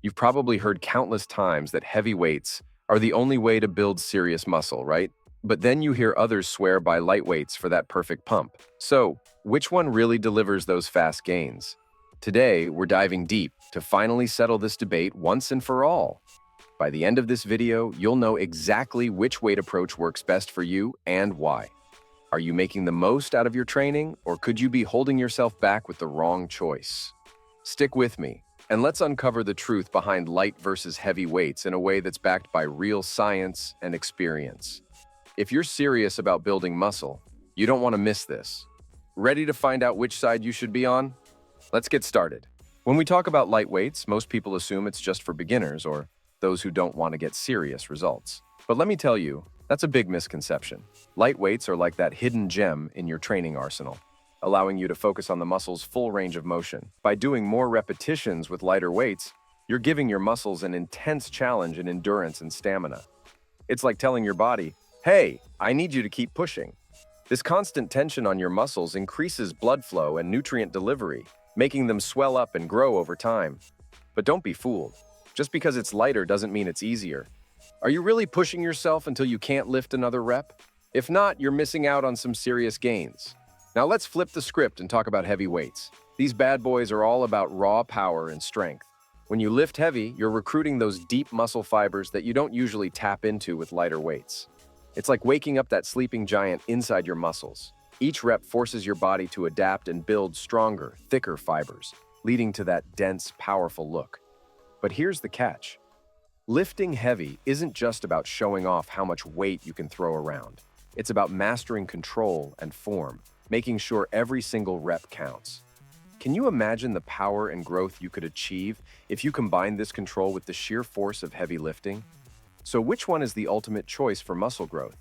You've probably heard countless times that heavy weights are the only way to build serious muscle, right? But then you hear others swear by light weights for that perfect pump. So, which one really delivers those fast gains? Today, we're diving deep to finally settle this debate once and for all. By the end of this video, you'll know exactly which weight approach works best for you and why. Are you making the most out of your training, or could you be holding yourself back with the wrong choice? Stick with me, and let's uncover the truth behind light versus heavy weights in a way that's backed by real science and experience. If you're serious about building muscle, you don't want to miss this. Ready to find out which side you should be on? Let's get started. When we talk about light weights, most people assume it's just for beginners or those who don't want to get serious results. But let me tell you, that's a big misconception. Light weights are like that hidden gem in your training arsenal, allowing you to focus on the muscle's full range of motion. By doing more repetitions with lighter weights, you're giving your muscles an intense challenge in endurance and stamina. It's like telling your body, hey, I need you to keep pushing. This constant tension on your muscles increases blood flow and nutrient delivery, making them swell up and grow over time. But don't be fooled. Just because it's lighter doesn't mean it's easier. Are you really pushing yourself until you can't lift another rep? If not, you're missing out on some serious gains. Now let's flip the script and talk about heavy weights. These bad boys are all about raw power and strength. When you lift heavy, you're recruiting those deep muscle fibers that you don't usually tap into with lighter weights. It's like waking up that sleeping giant inside your muscles. Each rep forces your body to adapt and build stronger, thicker fibers, leading to that dense, powerful look. But here's the catch. Lifting heavy isn't just about showing off how much weight you can throw around. It's about mastering control and form, making sure every single rep counts. Can you imagine the power and growth you could achieve if you combine this control with the sheer force of heavy lifting? So which one is the ultimate choice for muscle growth?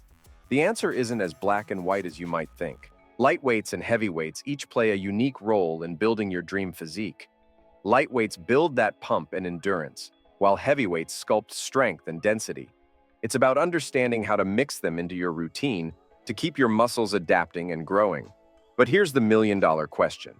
The answer isn't as black and white as you might think. Light weights and heavy weights each play a unique role in building your dream physique. Light weights build that pump and endurance, while heavy weights sculpt strength and density. It's about understanding how to mix them into your routine to keep your muscles adapting and growing. But here's the million-dollar question.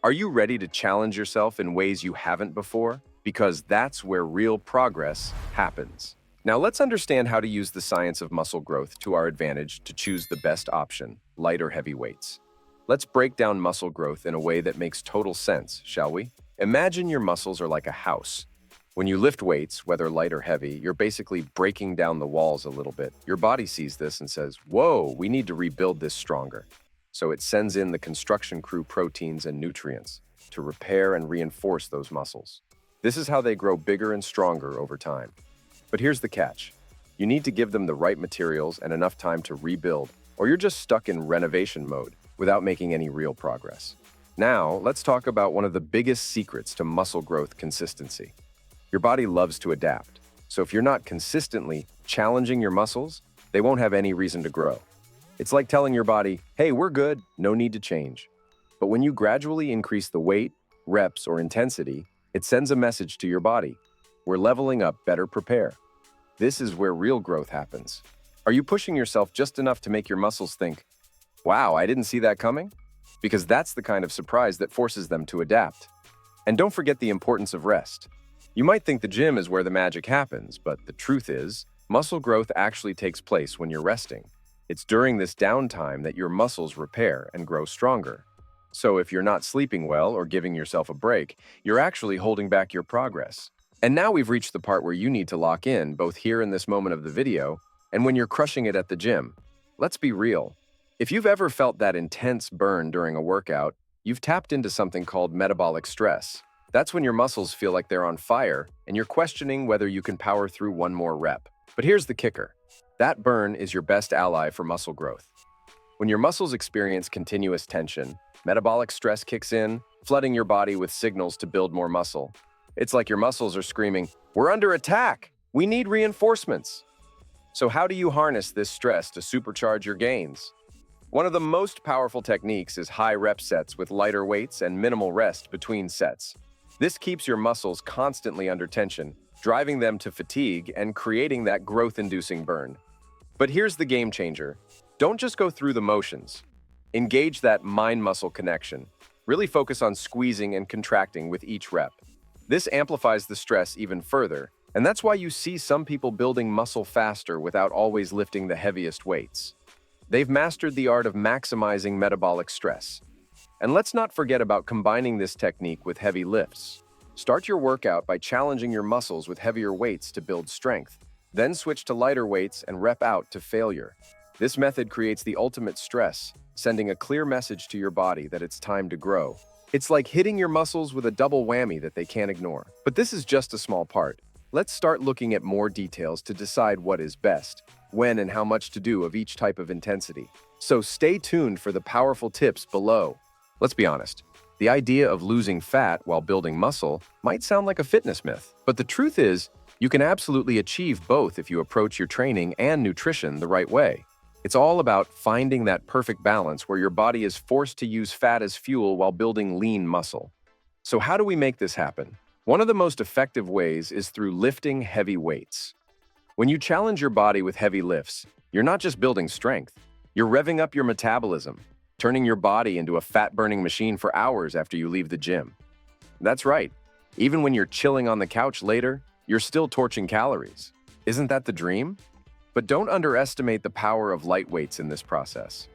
Are you ready to challenge yourself in ways you haven't before? Because that's where real progress happens. Now let's understand how to use the science of muscle growth to our advantage to choose the best option, light or heavy weights. Let's break down muscle growth in a way that makes total sense, shall we? Imagine your muscles are like a house. When you lift weights, whether light or heavy, you're basically breaking down the walls a little bit. Your body sees this and says, whoa, we need to rebuild this stronger. So it sends in the construction crew proteins and nutrients to repair and reinforce those muscles. This is how they grow bigger and stronger over time. But here's the catch. You need to give them the right materials and enough time to rebuild, or you're just stuck in renovation mode without making any real progress. Now, let's talk about one of the biggest secrets to muscle growth: consistency. Your body loves to adapt, so if you're not consistently challenging your muscles, they won't have any reason to grow. It's like telling your body, hey, we're good, no need to change. But when you gradually increase the weight, reps, or intensity, it sends a message to your body. We're leveling up, better prepare. This is where real growth happens. Are you pushing yourself just enough to make your muscles think, wow, I didn't see that coming? Because that's the kind of surprise that forces them to adapt. And don't forget the importance of rest. You might think the gym is where the magic happens, but the truth is, muscle growth actually takes place when you're resting. It's during this downtime that your muscles repair and grow stronger. So if you're not sleeping well or giving yourself a break, you're actually holding back your progress. And now we've reached the part where you need to lock in, both here in this moment of the video and when you're crushing it at the gym. Let's be real. If you've ever felt that intense burn during a workout, you've tapped into something called metabolic stress. That's when your muscles feel like they're on fire and you're questioning whether you can power through one more rep. But here's the kicker. That burn is your best ally for muscle growth. When your muscles experience continuous tension, metabolic stress kicks in, flooding your body with signals to build more muscle. It's like your muscles are screaming, we're under attack! We need reinforcements! So how do you harness this stress to supercharge your gains? One of the most powerful techniques is high rep sets with lighter weights and minimal rest between sets. This keeps your muscles constantly under tension, driving them to fatigue and creating that growth-inducing burn. But here's the game changer. Don't just go through the motions. Engage that mind-muscle connection. Really focus on squeezing and contracting with each rep. This amplifies the stress even further, and that's why you see some people building muscle faster without always lifting the heaviest weights. They've mastered the art of maximizing metabolic stress. And let's not forget about combining this technique with heavy lifts. Start your workout by challenging your muscles with heavier weights to build strength. Then switch to lighter weights and rep out to failure. This method creates the ultimate stress, sending a clear message to your body that it's time to grow. It's like hitting your muscles with a double whammy that they can't ignore. But this is just a small part. Let's start looking at more details to decide what is best, when and how much to do of each type of intensity. So stay tuned for the powerful tips below. Let's be honest. The idea of losing fat while building muscle might sound like a fitness myth, but the truth is, you can absolutely achieve both if you approach your training and nutrition the right way. It's all about finding that perfect balance where your body is forced to use fat as fuel while building lean muscle. So how do we make this happen? One of the most effective ways is through lifting heavy weights. When you challenge your body with heavy lifts, you're not just building strength, you're revving up your metabolism, turning your body into a fat-burning machine for hours after you leave the gym. That's right. Even when you're chilling on the couch later, you're still torching calories. Isn't that the dream? But don't underestimate the power of light weights in this process.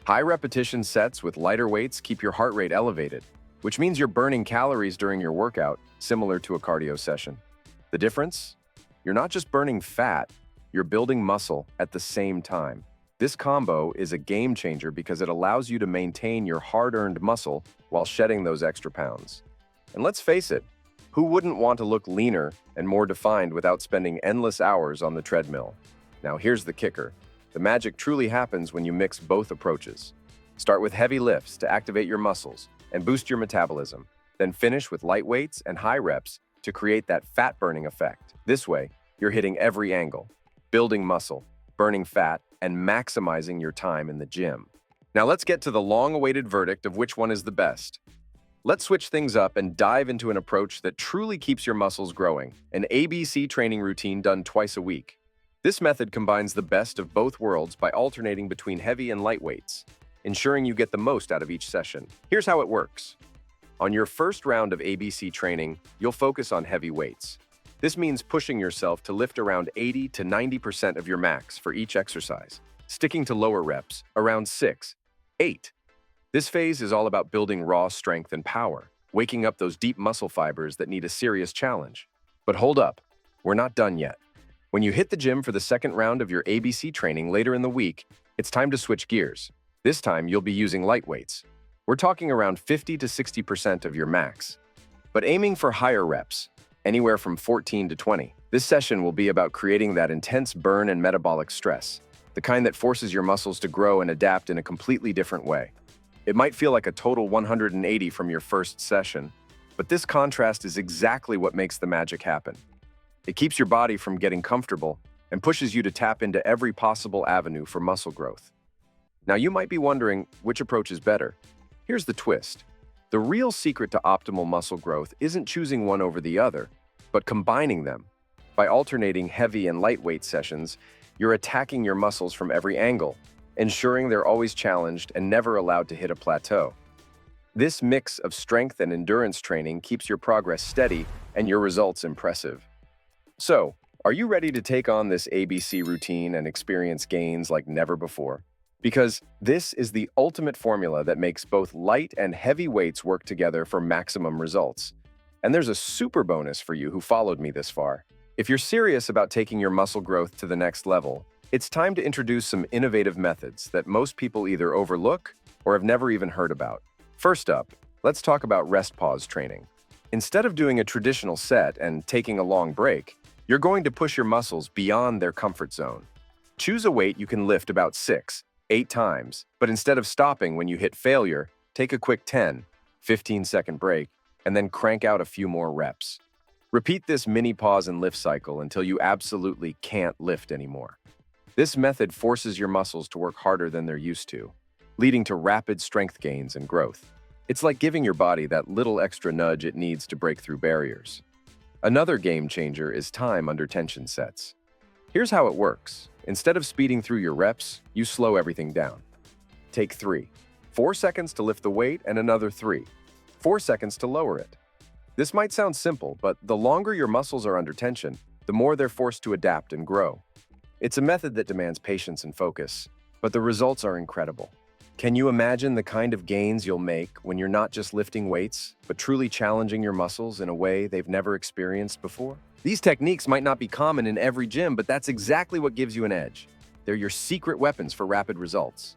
High repetition sets with lighter weights keep your heart rate elevated, which means you're burning calories during your workout, similar to a cardio session. The difference? You're not just burning fat, you're building muscle at the same time. This combo is a game changer because it allows you to maintain your hard-earned muscle while shedding those extra pounds. And let's face it, who wouldn't want to look leaner and more defined without spending endless hours on the treadmill? Now here's the kicker. The magic truly happens when you mix both approaches. Start with heavy lifts to activate your muscles and boost your metabolism. Then finish with light weights and high reps to create that fat-burning effect. This way, you're hitting every angle, building muscle, burning fat, and maximizing your time in the gym. Now let's get to the long-awaited verdict of which one is the best. Let's switch things up and dive into an approach that truly keeps your muscles growing, an ABC training routine done twice a week. This method combines the best of both worlds by alternating between heavy and light weights, ensuring you get the most out of each session. Here's how it works. On your first round of ABC training, you'll focus on heavy weights. This means pushing yourself to lift around 80 to 90% of your max for each exercise, sticking to lower reps, around 6, 8. This phase is all about building raw strength and power, waking up those deep muscle fibers that need a serious challenge. But hold up, we're not done yet. When you hit the gym for the second round of your ABC training later in the week, it's time to switch gears. This time, you'll be using light weights. We're talking around 50 to 60% of your max, but aiming for higher reps, anywhere from 14 to 20. This session will be about creating that intense burn and metabolic stress, the kind that forces your muscles to grow and adapt in a completely different way. It might feel like a total 180 from your first session, but this contrast is exactly what makes the magic happen. It keeps your body from getting comfortable and pushes you to tap into every possible avenue for muscle growth. Now you might be wondering which approach is better. Here's the twist. The real secret to optimal muscle growth isn't choosing one over the other, but combining them. By alternating heavy and lightweight sessions, you're attacking your muscles from every angle, ensuring they're always challenged and never allowed to hit a plateau. This mix of strength and endurance training keeps your progress steady and your results impressive. So, are you ready to take on this ABC routine and experience gains like never before? Because this is the ultimate formula that makes both light and heavy weights work together for maximum results. And there's a super bonus for you who followed me this far. If you're serious about taking your muscle growth to the next level, it's time to introduce some innovative methods that most people either overlook or have never even heard about. First up, let's talk about rest pause training. Instead of doing a traditional set and taking a long break, you're going to push your muscles beyond their comfort zone. Choose a weight you can lift about 6, 8 times, but instead of stopping when you hit failure, take a quick 10, 15-second break, and then crank out a few more reps. Repeat this mini pause and lift cycle until you absolutely can't lift anymore. This method forces your muscles to work harder than they're used to, leading to rapid strength gains and growth. It's like giving your body that little extra nudge it needs to break through barriers. Another game changer is time under tension sets. Here's how it works. Instead of speeding through your reps, you slow everything down. Take 3. 4 seconds to lift the weight and another 3. 4 seconds to lower it. This might sound simple, but the longer your muscles are under tension, the more they're forced to adapt and grow. It's a method that demands patience and focus, but the results are incredible. Can you imagine the kind of gains you'll make when you're not just lifting weights, but truly challenging your muscles in a way they've never experienced before? These techniques might not be common in every gym, but that's exactly what gives you an edge. They're your secret weapons for rapid results.